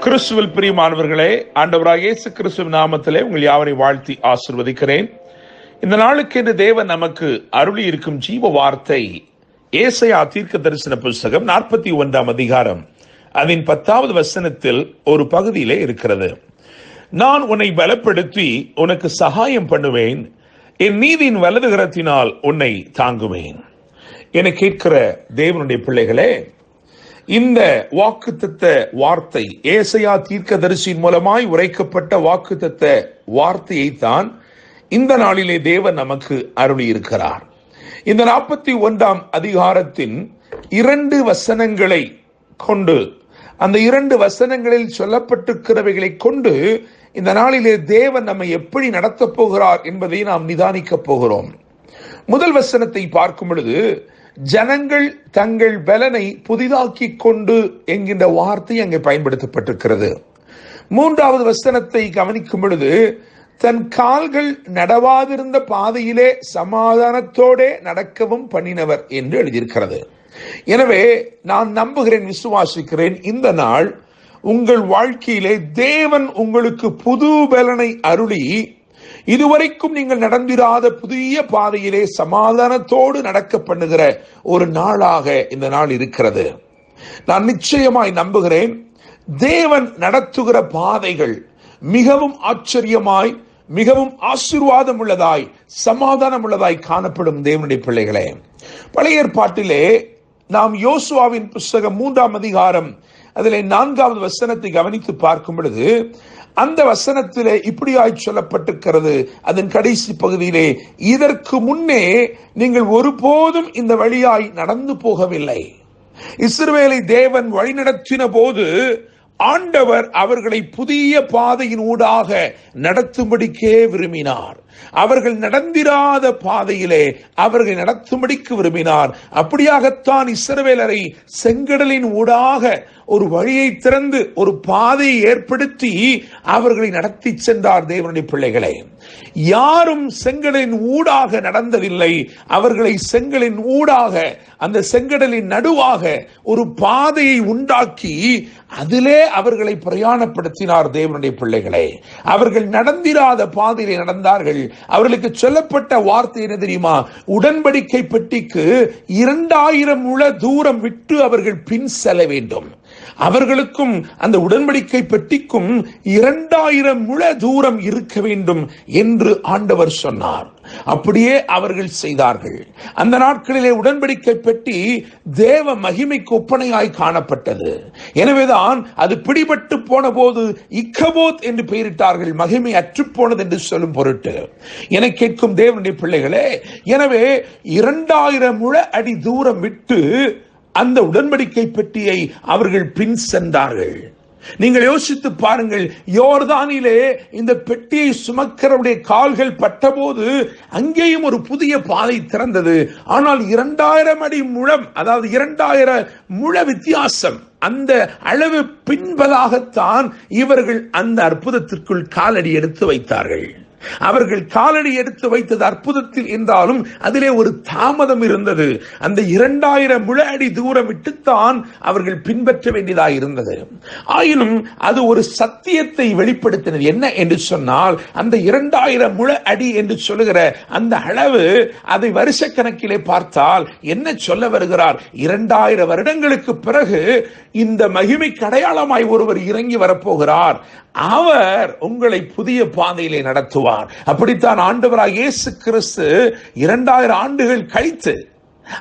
கிறிஸ்துவில் பிரியமானவர்களே, ஆண்டவராகிய இயேசு கிறிஸ்துவின் நாமத்திலே உங்கள் யாவரையும் வாழ்த்தி ஆசீர்வதிக்கிறேன். இந்த நாளுக்கு என்று தேவன் நமக்கு அருளி இருக்கும் ஜீவ வார்த்தை ஏசாயா தீர்க்க தரிசன புஸ்தகம் 41 அதிகாரம் அதன் 10வது வசனத்தில் ஒரு பகுதியிலே இருக்கிறது. நான் உன்னை பலப்படுத்தி உனக்கு சகாயம் பண்ணுவேன், என் நீதியின் வலது கரத்தினால் உன்னை தாங்குவேன். என கேட்கிற தேவனுடைய பிள்ளைகளே, இந்த வாக்குத்தத்த வார்த்தை ஏசாயா தீர்க்கதரிசியின் மூலமாய் உரைக்கப்பட்ட வாக்குத்தத்த வார்த்தையை தான் இந்த நாளிலே தேவன் நமக்கு அருளி இருக்கிறார். இந்த 41 அதிகாரத்தின் 2 வசனங்களை கொண்டு, அந்த 2 வசனங்களில் சொல்லப்பட்டிருக்கிறவைகளை கொண்டு இந்த நாளிலே தேவன் நம்மை எப்படி நடத்தப் போகிறார் என்பதை நாம் நிதானிக்க போகிறோம். முதல் வசனத்தை பார்க்கும் பொழுது, ஜனங்கள் தங்கள் பலனை புதிதாக்கி கொண்டு என்கின்ற வார்த்தை அங்கே பயன்படுத்தப்பட்டிருக்கிறது. 3வது வசனத்தை கவனிக்கும் பொழுது, தன் கால்கள் நடவாதிருந்த பாதையிலே சமாதானத்தோடே நடக்கவும் பண்ணினவர் என்று எழுதியிருக்கிறது. எனவே நான் நம்புகிறேன், விசுவாசிக்கிறேன், இந்த நாள் உங்கள் வாழ்க்கையிலே தேவன் உங்களுக்கு புது பலனை அருளி இதுவரைக்கும் நீங்கள் நடந்திராத புதிய பாதையிலே சமாதானத்தோடு நடக்க பண்ணுகிற ஒரு நாளாக இந்த நாள் இருக்கிறது. நான் நிச்சயமாய் நம்புகிறேன், தேவன் நடத்துகிற பாதைகள் மிகவும் ஆச்சரியமாய், மிகவும் ஆசீர்வாதம் உள்ளதாய், சமாதானம் உள்ளதாய் காணப்படும். தேவனுடைய பிள்ளைகளே, பழைய ஏற்பாட்டிலே நாம் யோசுவாவின் புஸ்தகம் 3ஆம் அதிகாரம் அதிலே 4வது வசனத்தை கவனித்து பார்க்கும் பொழுது, அந்த வசனத்திலே இப்படியாய் சொல்லப்பட்டிருக்கிறது. அதன் கடைசி பகுதியிலே, இதற்கு முன்னே நீங்கள் ஒருபோதும் இந்த வழியாய் நடந்து போகவில்லை. இஸ்ரவேலை தேவன் வழிநடத்தின போது ஆண்டவர் அவர்களை புதிய பாதையின் ஊடாக நடத்தும்படிக்கே விரும்பினார். அவர்கள் நடந்திராத பாதையிலே அவர்களை நடத்தும்படிக்கு விரும்பினார். அப்படியாகத்தான் இஸ்ரவேலரை செங்கடலின் ஊடாக ஒரு வழியை திறந்து ஒரு பாதையை ஏற்படுத்தி அவர்களை நடத்தி சென்றார். தேவனுடைய பிள்ளைகளே, யாரும் செங்கடலின் ஊடாக நடந்ததில்லை. அவர்களை செங்கலின் ஊடாக, அந்த செங்கடலின் நடுவாக ஒரு பாதையை உண்டாக்கி அதிலே அவர்களை பிரயாணப்படுத்தினார். தேவனுடைய பிள்ளைகளே, அவர்கள் நடந்திராத பாதையிலே நடந்தார்கள். அவர்களுக்கு சொல்லப்பட்ட வார்த்தை என்ன தெரியுமா? உடன்படிக்கை பெட்டிக்கு 2000 முழ தூரம் விட்டு அவர்கள் பின் செல்ல வேண்டும். அவர்களுக்கும் அந்த உடன்படிக்கை பெட்டிக்கும் 2000 முழ தூரம் இருக்க வேண்டும் என்று ஆண்டவர் சொன்னார். அப்படியே அவர்கள் செய்தார்கள். அந்த நாட்களிலே உடன்படிக்கை பெட்டி தேவ மகிமைக்கு ஒப்பனையாய் காணப்பட்டது. எனவேதான் அது பிடிபட்டு போன போது இக்கபோத் என்று பெயரிட்டார்கள், மகிமை அற்றுப்போனது என்று சொல்லும் பொருட்டு. என கேட்கும் தேவனுடைய பிள்ளைகளே, எனவே 2000 முழ அடி தூரம் விட்டு அந்த உடன்படிக்கை பெட்டியை அவர்கள் பின் சென்றார்கள். நீங்கள் யோசித்து பாருங்கள், யோர்தானிலே இந்த பெட்டியை சுமக்கிறவருடைய கால்கள் பட்டபோது அங்கேயும் ஒரு புதிய பாதை திறந்தது. ஆனால் 2000 அடி முழம், அதாவது 2000 முழ வித்தியாசம், அந்த அளவு பின்பதாகத்தான் இவர்கள் அந்த அற்புதத்திற்குள் காலடி எடுத்து வைத்தார்கள். அவர்கள் காலடி எடுத்து வைத்தது அற்புதத்தில் என்றாலும் அதிலே ஒரு தாமதம் இருந்தது. அந்த 2000 முழ அடி தூரம் விட்டுத்தான் அவர்கள் பின்பற்ற வேண்டியதாக இருந்தது. ஆயினும் அது ஒரு சத்தியத்தை வெளிப்படுத்தினது. என்ன என்று சொன்னால், அந்த 2000 முழ அடி என்று சொல்லுகிற அந்த அளவு, அதை வருஷ கணக்கிலே பார்த்தால் என்ன சொல்ல வருகிறார்? 2000 வருடங்களுக்கு பிறகு இந்த மகிமைக்கு அடையாளமாய் ஒருவர் இறங்கி வரப்போகிறார். அவர் உங்களை புதிய பாதையிலே நடத்துவார். அப்படித்தான் ஆண்டவராகிய இயேசு கிறிஸ்து 2000 ஆண்டுகள் கழித்து,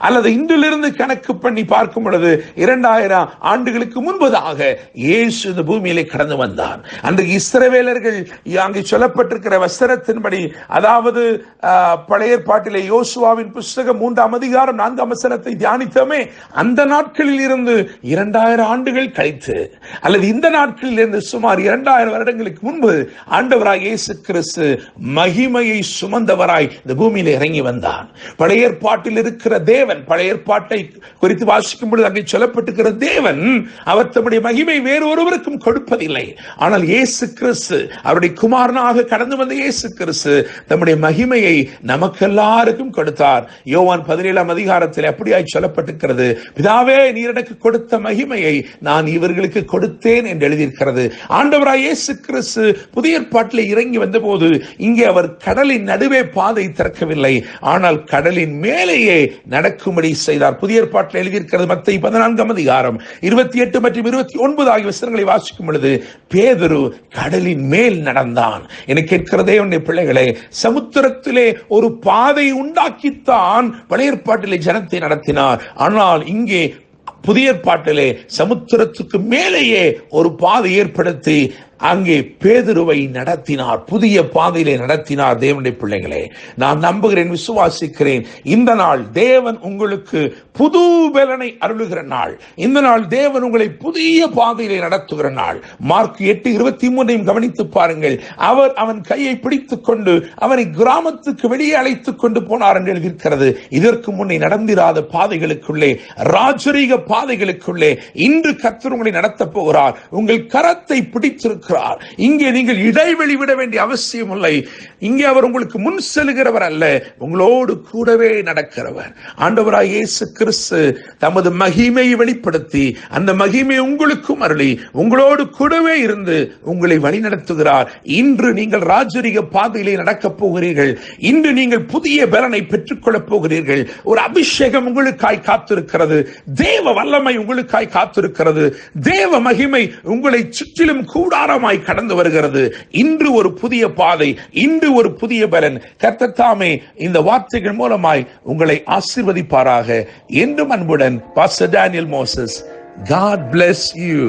அல்லது இன்றிலிருந்து கணக்கு பண்ணி பார்க்கும் பொழுது 2000 ஆண்டுகளுக்கு முன்பதாக இயேசு இந்த பூமியிலே கடந்து வந்தார். அன்றைக்கு இஸ்ரவேலர்கள் அங்கே சொல்லப்பட்டிருக்கிற வசனத்தின்படி, அதாவது பழைய ஏற்பாட்டிலே யோசுவாவின் புஸ்தகம் 3ஆம் அதிகாரம் 4ஆம் வசனத்தை தியானித்தோமே, அந்த நாட்களில் இருந்து 2000 ஆண்டுகள் கழித்து, அல்லது இந்த நாட்களில் இருந்து சுமார் 2000 வருடங்களுக்கு முன்பு ஆண்டவராய் இயேசு கிறிஸ்து மகிமையை சுமந்தவராய் இந்த பூமியிலே இறங்கி வந்தார். பழைய ஏற்பாட்டில் இருக்கிற தேவன், பழைய ஏற்பாட்டை குறித்து வாசிக்கும் பொழுது அங்கே சொல்லப்பட்டிருக்கிற தேவன் அவர் தம்முடைய மகிமை வேறு ஒருவருக்கும் கொடுப்பதில்லை. ஆனால் இயேசு கிறிஸ்து, அவருடைய குமாரனாக கடந்து வந்த இயேசு கிறிஸ்து தம்முடைய மகிமையை நமக்கெல்லாருக்கும் கொடுத்தார். யோவான் 17ஆம் அதிகாரத்தில் அப்படியாய் சொல்லப்பட்டிருக்கிறது, பிதாவே நீர் எனக்கு கொடுத்த மகிமையை நான் இவர்களுக்கு கொடுத்தேன் என்று எழுதியிருக்கிறது. ஆண்டவராய் இயேசு கிறிஸ்து புதிய ஏற்பாட்டில் இறங்கி வந்த போது இங்கே அவர் கடலின் நடுவே பாதை திறக்கவில்லை, ஆனால் கடலின் மேலேயே நடக்கும்படி செய்தார். புதிய ஏற்பாட்டில் எழுதியிருக்கிறது மத்தேயு 14ஆம் அதிகாரம் 28 மற்றும் 29 ஆகிய வசனங்களை வாசிக்கும் பொழுது பேதுரு கடலின் மேல் நடந்தான். எனக்கு கேட்கிற தேவனுடைய பிள்ளைகளே, சமுத்திரத்திலே ஒரு பாதை உண்டாக்கித்தான் பழைய ஏற்பாட்டிலே ஜனத்தை நடத்தினார். ஆனால் இங்கே புதிய ஏற்பாட்டிலே சமுத்திரத்துக்கு மேலேயே ஒரு பாதை ஏற்படுத்தி அங்கே பேதுருவை நடத்தினார், புதிய பாதையிலே நடத்தினார். தேவனுடைய பிள்ளைகளே, நான் நம்புகிறேன், விசுவாசிக்கிறேன், இந்த நாள் தேவன் உங்களுக்கு புது பலனை அருளுகிற நாள். இந்த நாள் தேவன் உங்களை புதிய பாதையிலே நடத்துகிற நாள். மார்க் 8:23 கவனித்து பாருங்கள். அவர் அவன் கையை பிடித்துக் கொண்டு அவனை கிராமத்துக்கு வெளியே அழைத்துக் கொண்டு போனார் என்று எழுதியிருக்கிறது. இதற்கு முன்னே நடந்திராத பாதைகளுக்குள்ளே, ராஜரீக பாதைகளுக்குள்ளே இன்று கர்த்தர் உங்களை நடத்தப் போகிறார். உங்கள் கரத்தை பிடித்திருக்கிறார். இங்கே நீங்கள் இடைவெளி விட வேண்டிய அவசியம் இல்லை. இங்கே அவர் உங்களுக்கு முன் செல்கிறவர் அல்ல, உங்களோடு கூடவே நடக்கிறவர். ஆண்டவராய் இயேசு கிறிஸ்து தமது மகிமையை வெளிப்படுத்தி அந்த மகிமை உங்களுக்கும் அருளி உங்களோடு கூடவே இருந்து உங்களை வழி நடத்துகிறார். இன்று நீங்கள் ராஜரீக பாதையிலே நடக்கப் போகிறீர்கள். இன்று நீங்கள் புதிய பலனை பெற்றுக்கொள்ளப் போகிறீர்கள். ஒரு அபிஷேகம் உங்களுக்காய் காத்திருக்கிறது. தேவ வல்லமை உங்களுக்காய் காத்திருக்கிறது. தேவ மகிமை உங்களை சுற்றிலும் கூடாரமாய் கடந்து வருகிறது. இன்று ஒரு புதிய பாதை, இன்று ஒரு புதிய பலன். கர்த்தர் தாமே இந்த வார்த்தைகள் மூலமாய் உங்களை ஆசீர்வதிப்பாராக. என்றும் அன்புடன் pastor Daniel Moses. God bless you.